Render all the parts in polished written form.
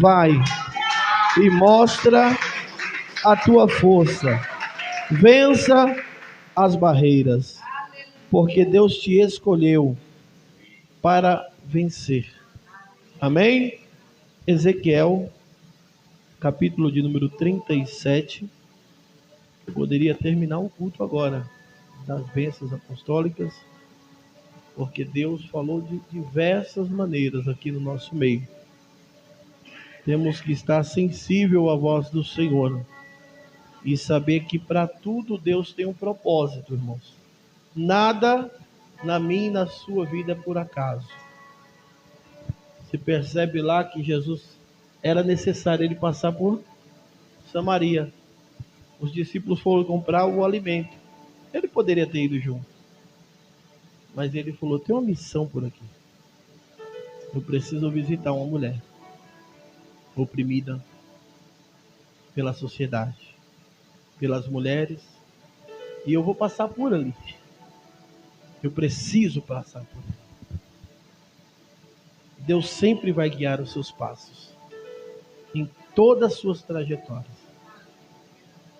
vai e mostra a tua força. Vença as barreiras, porque Deus te escolheu para vencer. Amém? Ezequiel, capítulo de número 37. Eu poderia terminar o culto agora das bênçãos apostólicas, porque Deus falou de diversas maneiras aqui no nosso meio. Temos que estar sensível à voz do Senhor e saber que para tudo Deus tem um propósito, irmãos. Nada na minha e na sua vida é por acaso. Se percebe lá que Jesus era necessário ele passar por Samaria. Os discípulos foram comprar o alimento. Ele poderia ter ido junto, mas ele falou: tem uma missão por aqui. Eu preciso visitar uma mulher oprimida pela sociedade, pelas mulheres, e eu vou passar por ali. Eu preciso passar por ali. Deus sempre vai guiar os seus passos em todas as suas trajetórias.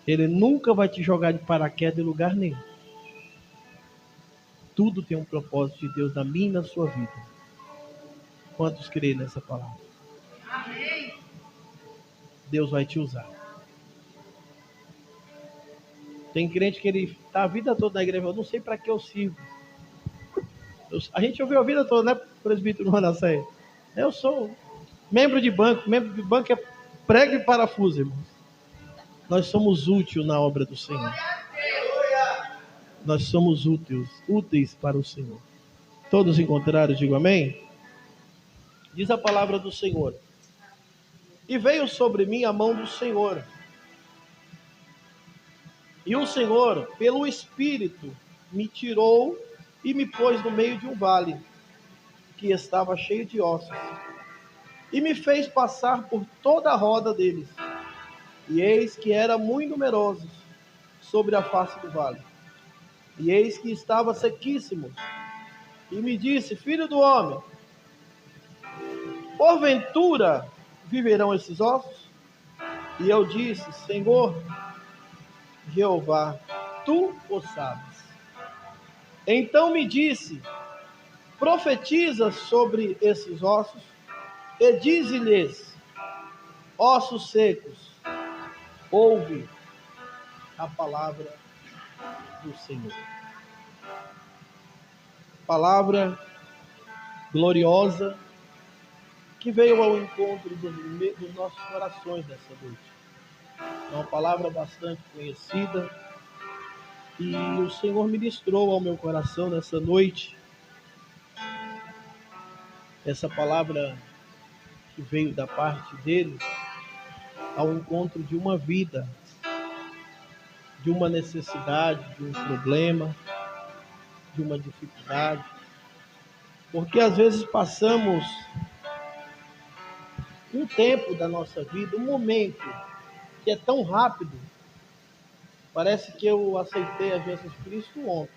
Ele nunca vai te jogar de paraquedas em lugar nenhum. Tudo tem um propósito de Deus na minha e na sua vida. Quantos creem nessa palavra? Amém. Deus vai te usar. Tem crente que ele está a vida toda na igreja. Eu não sei para que eu sirvo. A gente ouviu a vida toda, né, presbítero Manassés? Eu sou membro de banco. Membro de banco é prego e parafuso, irmãos. Nós somos úteis na obra do Senhor. Nós somos úteis para o Senhor. Todos encontraram, digo amém? Diz a palavra do Senhor: e veio sobre mim a mão do Senhor, e o Senhor, pelo Espírito, me tirou e me pôs no meio de um vale, que estava cheio de ossos, e me fez passar por toda a roda deles, e eis que eram muito numerosos sobre a face do vale, e eis que estava sequíssimo, e me disse: filho do homem, porventura viverão esses ossos? E eu disse: Senhor Jeová, tu o sabes. Então me disse: profetiza sobre esses ossos e dize-lhes: ossos secos, ouve a palavra do Senhor. Palavra gloriosa que veio ao encontro dos nossos corações nessa noite. É uma palavra bastante conhecida e o Senhor ministrou ao meu coração nessa noite essa palavra que veio da parte dele ao encontro de uma vida, de uma necessidade, de um problema, de uma dificuldade, porque às vezes passamos um tempo da nossa vida, um momento que é tão rápido. Parece que eu aceitei a Jesus Cristo ontem.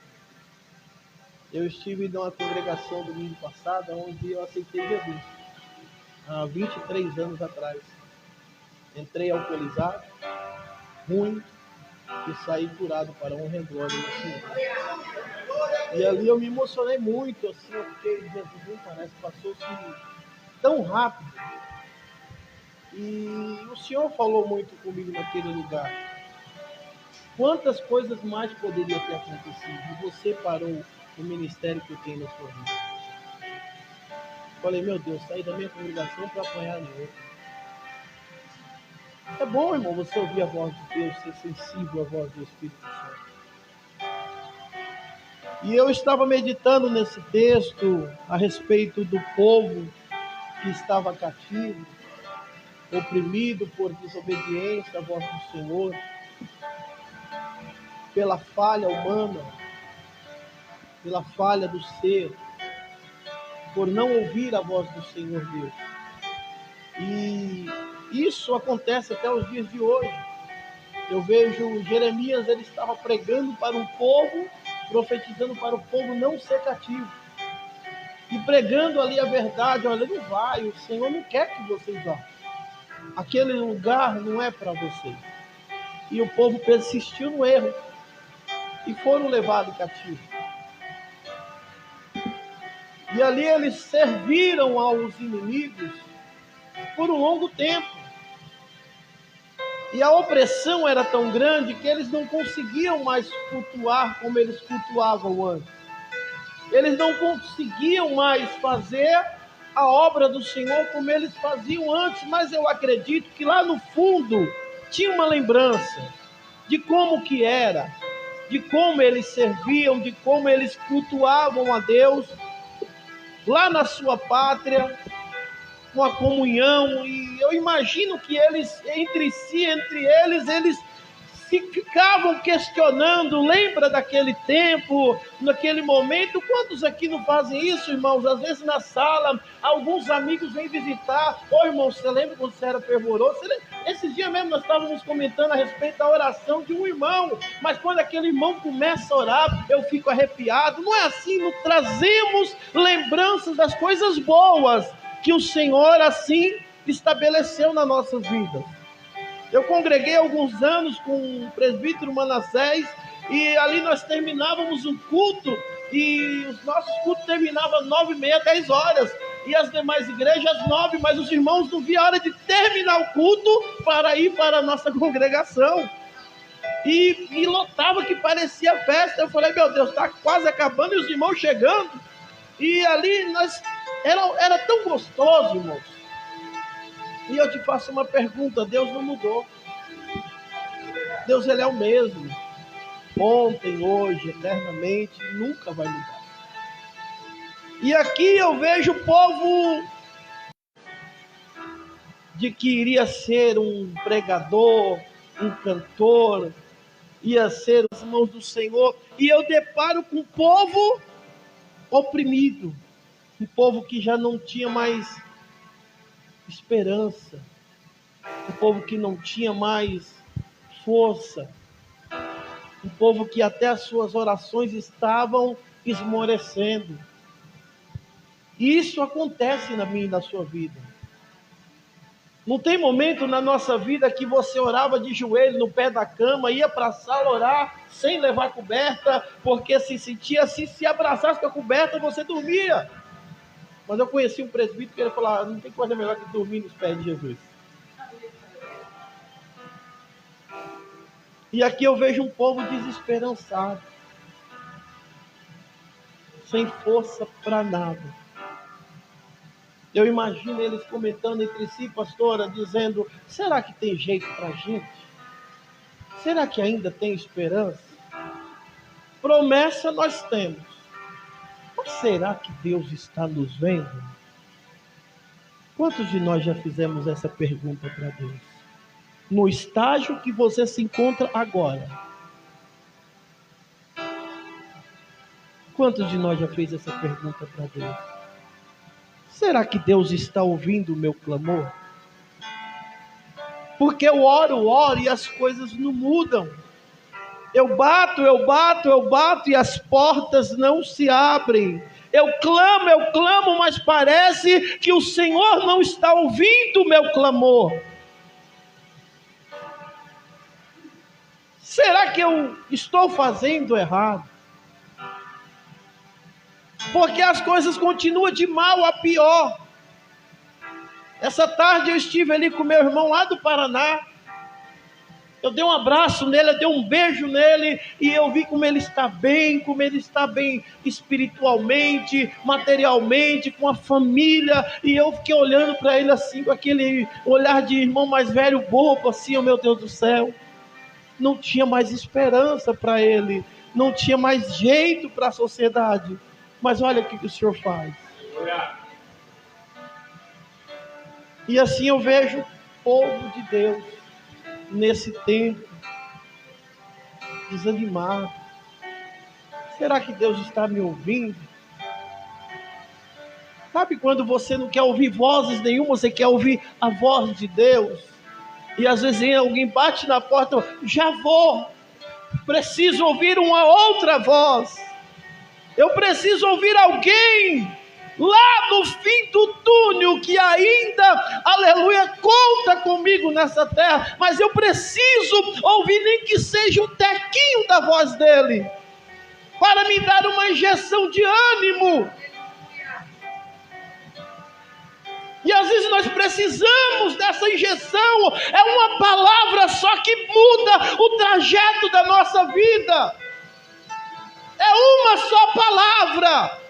Eu estive numa congregação domingo passado, onde eu aceitei Jesus, há 23 anos atrás. Entrei alcoolizado, ruim, e saí curado para a honra e glória do Senhor. E ali eu me emocionei muito, assim, eu fiquei: Jesus, não parece, passou-se tão rápido. E o Senhor falou muito comigo naquele lugar. Quantas coisas mais poderiam ter acontecido e você parou o ministério que eu tenho na sua vida? Falei: meu Deus, saí da minha congregação para apanhar em outra. É bom, irmão, você ouvir a voz de Deus, ser sensível à voz do Espírito Santo. E eu estava meditando nesse texto a respeito do povo que estava cativo, oprimido por desobediência à voz do Senhor, pela falha humana, pela falha do ser, por não ouvir a voz do Senhor Deus. E isso acontece até os dias de hoje. Eu vejo Jeremias, ele estava pregando para o povo, profetizando para o povo não ser cativo. E pregando ali a verdade: olha, não vai, o Senhor não quer que vocês vá. aquele lugar não é para você. E o povo persistiu no erro e foram levados cativo. E ali eles serviram aos inimigos por um longo tempo. E a opressão era tão grande que eles não conseguiam mais cultuar como eles cultuavam antes. Eles não conseguiam mais fazer a obra do Senhor como eles faziam antes, mas eu acredito que lá no fundo tinha uma lembrança de como que era, de como eles serviam, de como eles cultuavam a Deus lá na sua pátria, com a comunhão. E eu imagino que eles, entre eles ficavam questionando. Lembra daquele tempo, naquele momento? Quantos aqui não fazem isso, irmãos? Às vezes na sala, alguns amigos vêm visitar. Ô, irmão, você lembra quando você era fervoroso? Esses dias mesmo nós estávamos comentando a respeito da oração de um irmão, mas quando aquele irmão começa a orar, eu fico arrepiado. Não é assim, não trazemos lembranças das coisas boas que o Senhor assim estabeleceu nas nossas vidas. Eu congreguei alguns anos com o presbítero Manassés, e ali nós terminávamos o culto, e os nossos cultos terminavam às 9h30, 10 horas, e as demais igrejas às 9, mas os irmãos não viam a hora de terminar o culto para ir para a nossa congregação. E lotava, que parecia festa. Eu falei, meu Deus, está quase acabando, e os irmãos chegando. E ali era tão gostoso, irmãos. E eu te faço uma pergunta: Deus não mudou. Deus, Ele é o mesmo. Ontem, hoje, eternamente, nunca vai mudar. E aqui eu vejo o povo de que iria ser um pregador, um cantor, ia ser as mãos do Senhor. E eu deparo com um povo oprimido, um povo que já não tinha mais esperança, um povo que não tinha mais força, um povo que até as suas orações estavam esmorecendo. E isso acontece na minha e na sua vida. Não tem momento na nossa vida que você orava de joelho no pé da cama, ia para a sala orar sem levar coberta, porque se sentia assim, se abraçasse com a coberta você dormia. Mas eu conheci um presbítero que ele falou: não tem coisa melhor que dormir nos pés de Jesus. E aqui eu vejo um povo desesperançado, sem força para nada. Eu imagino eles comentando entre si, pastora, dizendo: será que tem jeito para a gente? Será que ainda tem esperança? Promessa nós temos. Mas será que Deus está nos vendo? Quantos de nós já fizemos essa pergunta para Deus? No estágio que você se encontra agora. Quantos de nós já fez essa pergunta para Deus? Será que Deus está ouvindo o meu clamor? Porque eu oro e as coisas não mudam. Eu bato e as portas não se abrem. Eu clamo, mas parece que o Senhor não está ouvindo o meu clamor. Será que eu estou fazendo errado? Porque as coisas continuam de mal a pior. Essa tarde eu estive ali com meu irmão lá do Paraná. Eu dei um abraço nele, eu dei um beijo nele, e eu vi como ele está bem espiritualmente, materialmente, com a família. E eu fiquei olhando para ele assim, com aquele olhar de irmão mais velho, bobo, assim, oh meu Deus do céu. Não tinha mais esperança para ele, não tinha mais jeito para a sociedade. Mas olha o que o Senhor faz. E assim eu vejo o povo de Deus nesse tempo desanimado. Será que Deus está me ouvindo? Sabe quando você não quer ouvir vozes nenhuma, você quer ouvir a voz de Deus? E às vezes alguém bate na porta: já vou, preciso ouvir uma outra voz. Eu preciso ouvir alguém lá no fim do túnel que ainda, aleluia, conta com comigo nessa terra, mas eu preciso ouvir nem que seja um tequinho da voz dele, para me dar uma injeção de ânimo. E às vezes nós precisamos dessa injeção. É uma palavra só que muda o trajeto da nossa vida. É uma só palavra.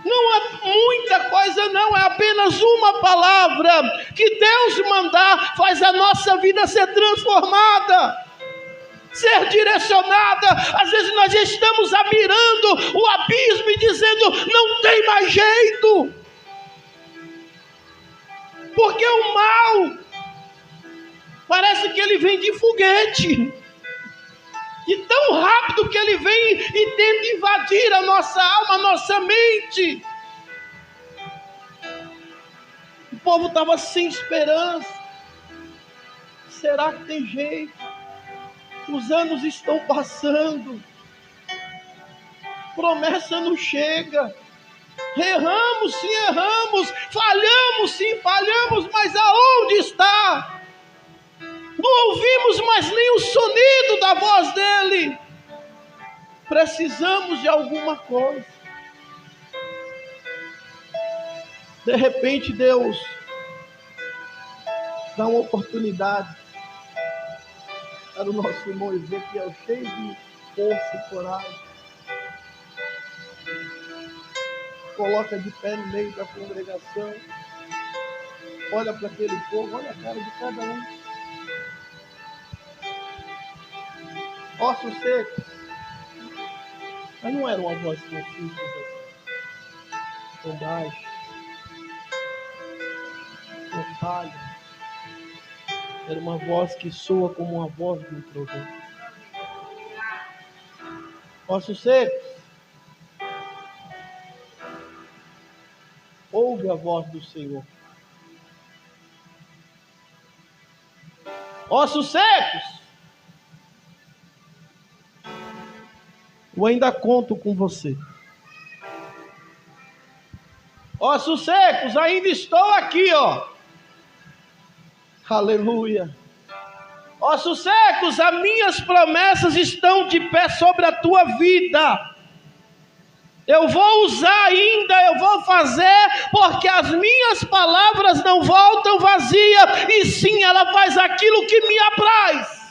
Não é muita coisa não, é apenas uma palavra que Deus mandar faz a nossa vida ser transformada, ser direcionada. Às vezes nós estamos admirando o abismo e dizendo, não tem mais jeito. Porque o mal parece que ele vem de foguete. E tão rápido que ele vem e tenta invadir a nossa alma, a nossa mente. O povo estava sem esperança. Será que tem jeito? Os anos estão passando. Promessa não chega. Erramos, sim, erramos. Falhamos, sim, falhamos. Mas aonde está? Não ouvimos mais nem o sonido da voz dele. Precisamos de alguma coisa. De repente Deus dá uma oportunidade para o nosso irmão Ezequiel, cheio de força e coragem. Coloca de pé no meio da congregação. Olha para aquele povo, olha a cara de cada um. Ossos secos. Mas não era uma voz tão simples assim, tão baixa, tão falha. Era uma voz que soa como uma voz de um trovão. Ossos secos, ouve a voz do Senhor. Ossos secos, eu ainda conto com você. Ossos secos, ainda estou aqui, ó. Aleluia. Ossos secos, as minhas promessas estão de pé sobre a tua vida. Eu vou usar ainda, eu vou fazer, porque as minhas palavras não voltam vazias, e sim ela faz aquilo que me apraz.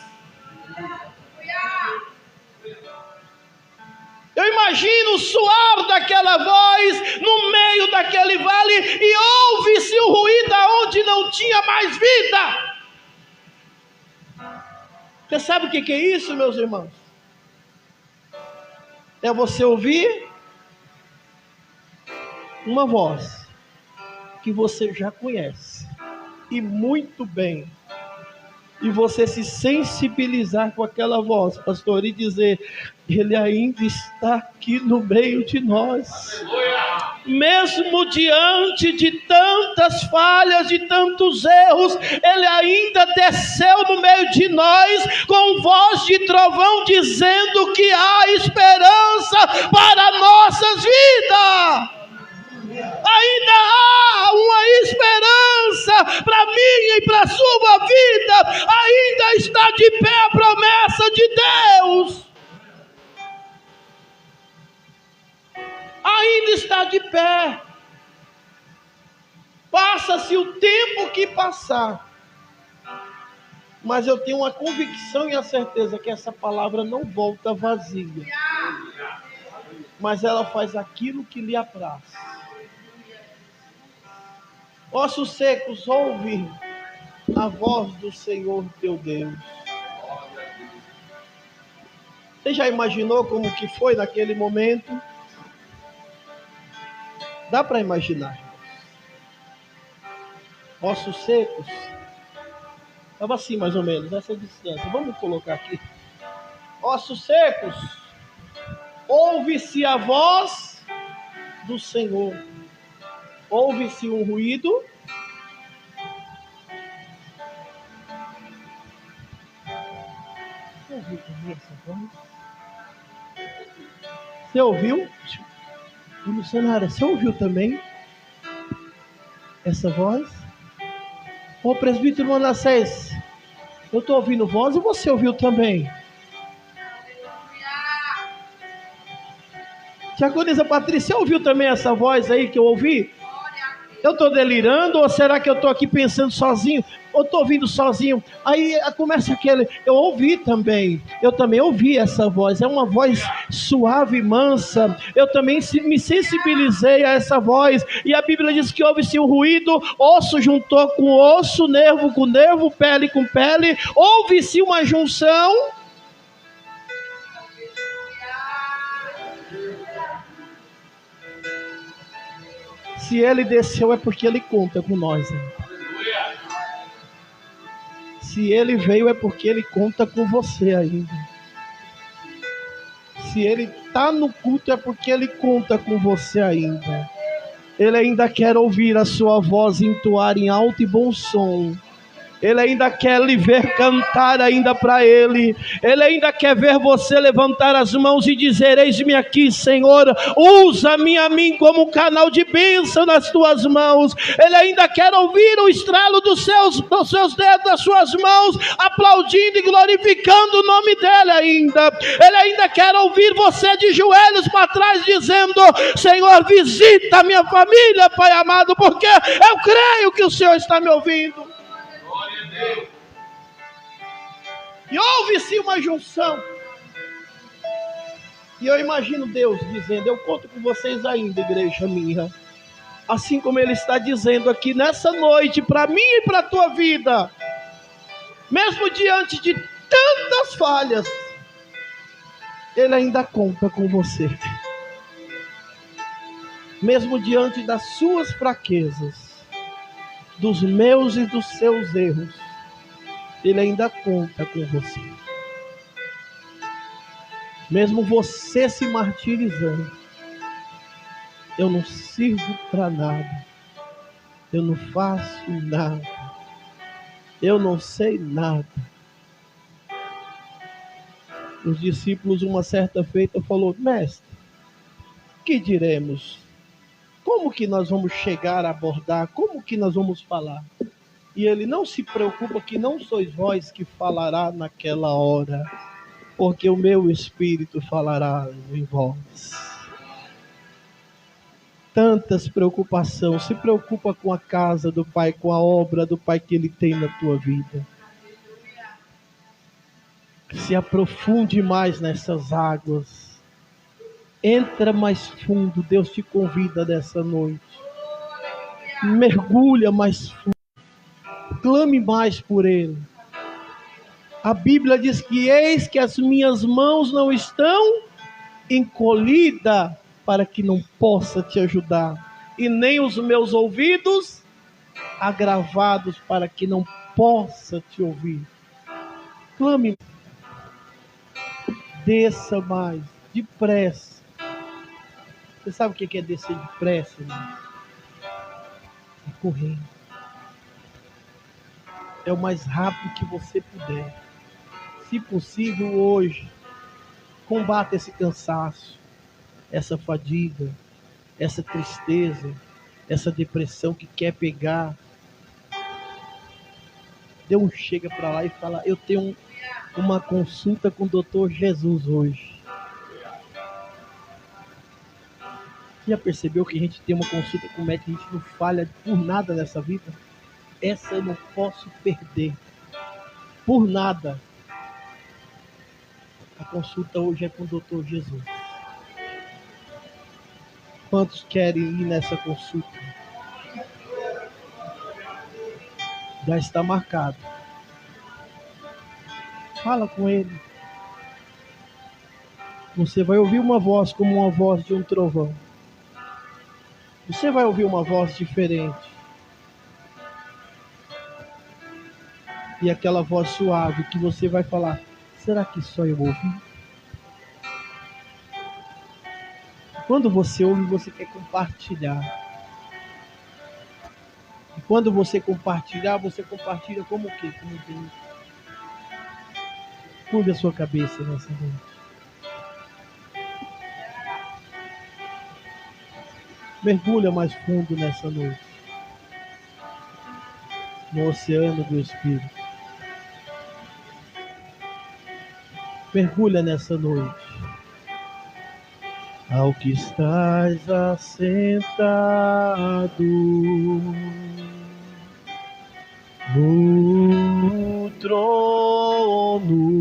Eu imagino o suar daquela voz no meio daquele vale, e ouve-se o ruído onde não tinha mais vida. Você sabe o que é isso, meus irmãos? É você ouvir uma voz que você já conhece, e muito bem, e você se sensibilizar com aquela voz, pastor, e dizer, ele ainda está aqui no meio de nós. Mesmo diante de tantas falhas, de tantos erros, ele ainda desceu no meio de nós, com voz de trovão, dizendo que há esperança para nossas vidas. Ainda há uma esperança para minha e para a sua vida. Ainda está de pé a promessa de Deus. Ainda está de pé. Passa-se o tempo que passar, mas eu tenho uma convicção e a certeza que essa palavra não volta vazia, mas ela faz aquilo que lhe apraz. Ossos secos, ouve a voz do Senhor teu Deus. Você já imaginou como que foi naquele momento? Dá para imaginar. Ossos secos. Estava assim mais ou menos, nessa distância. Vamos colocar aqui. Ossos secos. Ouve-se a voz do Senhor. Ouve-se um ruído. Você ouviu? Missionária, você ouviu também essa voz? Ô presbítero Manassés, eu estou ouvindo voz e você ouviu também. Diaconisa Patrícia, você ouviu também essa voz aí que eu ouvi? Eu estou delirando ou será que eu estou aqui pensando sozinho? Ou estou ouvindo sozinho? Aí começa aquele... Eu também ouvi essa voz. É uma voz suave e mansa. Eu também me sensibilizei a essa voz. E a Bíblia diz que houve-se um ruído, osso juntou com osso, nervo com nervo, pele com pele. Houve-se uma junção. Se ele desceu é porque ele conta com nós. Né? Se ele veio é porque ele conta com você ainda. Se ele está no culto é porque ele conta com você ainda. Ele ainda quer ouvir a sua voz entoar em alto e bom som. Ele ainda quer lhe ver cantar ainda para Ele. Ele ainda quer ver você levantar as mãos e dizer: eis-me aqui, Senhor, usa-me a mim como canal de bênção nas tuas mãos. Ele ainda quer ouvir o estralo dos seus dedos, das suas mãos, aplaudindo e glorificando o nome dEle ainda. Ele ainda quer ouvir você de joelhos para trás dizendo: Senhor, visita a minha família, Pai amado, porque eu creio que o Senhor está me ouvindo. E houve-se uma junção. E eu imagino Deus dizendo: eu conto com vocês ainda, igreja minha. Assim como Ele está dizendo aqui nessa noite, para mim e para a tua vida. Mesmo diante de tantas falhas, Ele ainda conta com você. Mesmo diante das suas fraquezas, dos meus e dos seus erros, Ele ainda conta com você. Mesmo você se martirizando: eu não sirvo para nada, eu não faço nada, eu não sei nada. Os discípulos, uma certa feita, falou: mestre, que diremos? Como que nós vamos chegar a abordar? Como que nós vamos falar? E ele: não se preocupa que não sois vós que falará naquela hora, porque o meu Espírito falará em vós. Tantas preocupações. Se preocupa com a casa do Pai, com a obra do Pai que Ele tem na tua vida. Se aprofunde mais nessas águas. Entra mais fundo. Deus te convida nessa noite. Mergulha mais fundo. Clame mais por Ele. A Bíblia diz que eis que as minhas mãos não estão encolhidas para que não possa te ajudar, e nem os meus ouvidos agravados para que não possa te ouvir. Clame, desça mais, depressa. Você sabe o que é descer depressa, irmão? É correr. É o mais rápido que você puder. Se possível hoje, combata esse cansaço, essa fadiga, essa tristeza, essa depressão que quer pegar. Dê um chega para lá e fala: eu tenho uma consulta com o Dr. Jesus hoje. Já percebeu que a gente tem uma consulta com o médico e a gente não falha por nada nessa vida? Essa eu não posso perder. Por nada. A consulta hoje é com o Dr. Jesus. Quantos querem ir nessa consulta? Já está marcado. Fala com ele. Você vai ouvir uma voz como uma voz de um trovão. Você vai ouvir uma voz diferente. E aquela voz suave que você vai falar: será que só eu ouvi? Quando você ouve, você quer compartilhar. E quando você compartilhar, você compartilha como o quê? Como Deus. Curve a sua cabeça nessa noite. Mergulha mais fundo nessa noite. no oceano do Espírito. Mergulha nessa noite. Ao que estás assentado no trono,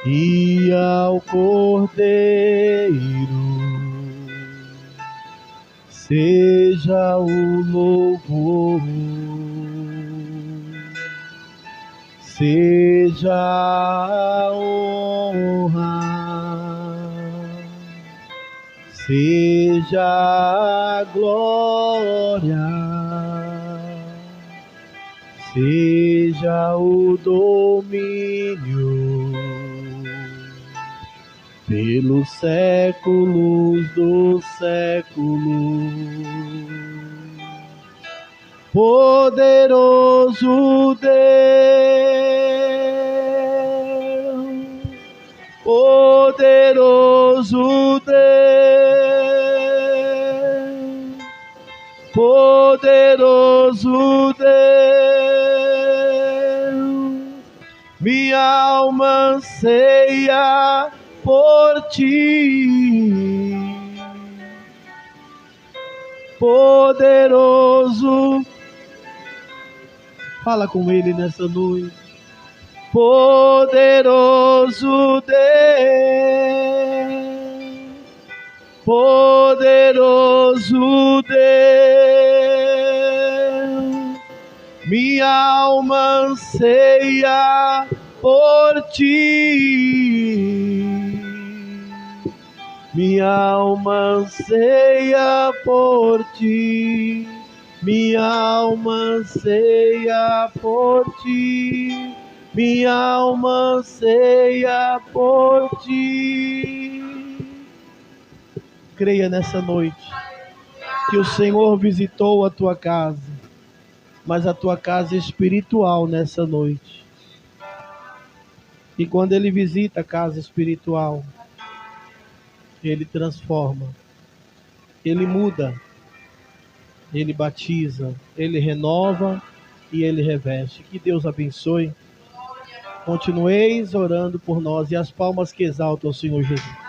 e ao Cordeiro seja o louvor, seja a honra, seja a glória, seja o domínio pelos séculos dos séculos. Poderoso Deus, poderoso Deus, poderoso Deus, minha alma anseia por ti, poderoso. Fala com ele nessa noite. Poderoso Deus, poderoso Deus, minha alma anseia por ti, minha alma anseia por ti, minha alma anseia por ti, minha alma anseia por ti. Creia nessa noite que o Senhor visitou a tua casa, mas a tua casa é espiritual nessa noite. E quando Ele visita a casa espiritual, Ele transforma, Ele muda, Ele batiza, Ele renova e Ele reveste. Que Deus abençoe. Continueis orando por nós, e as palmas que exaltam o Senhor Jesus.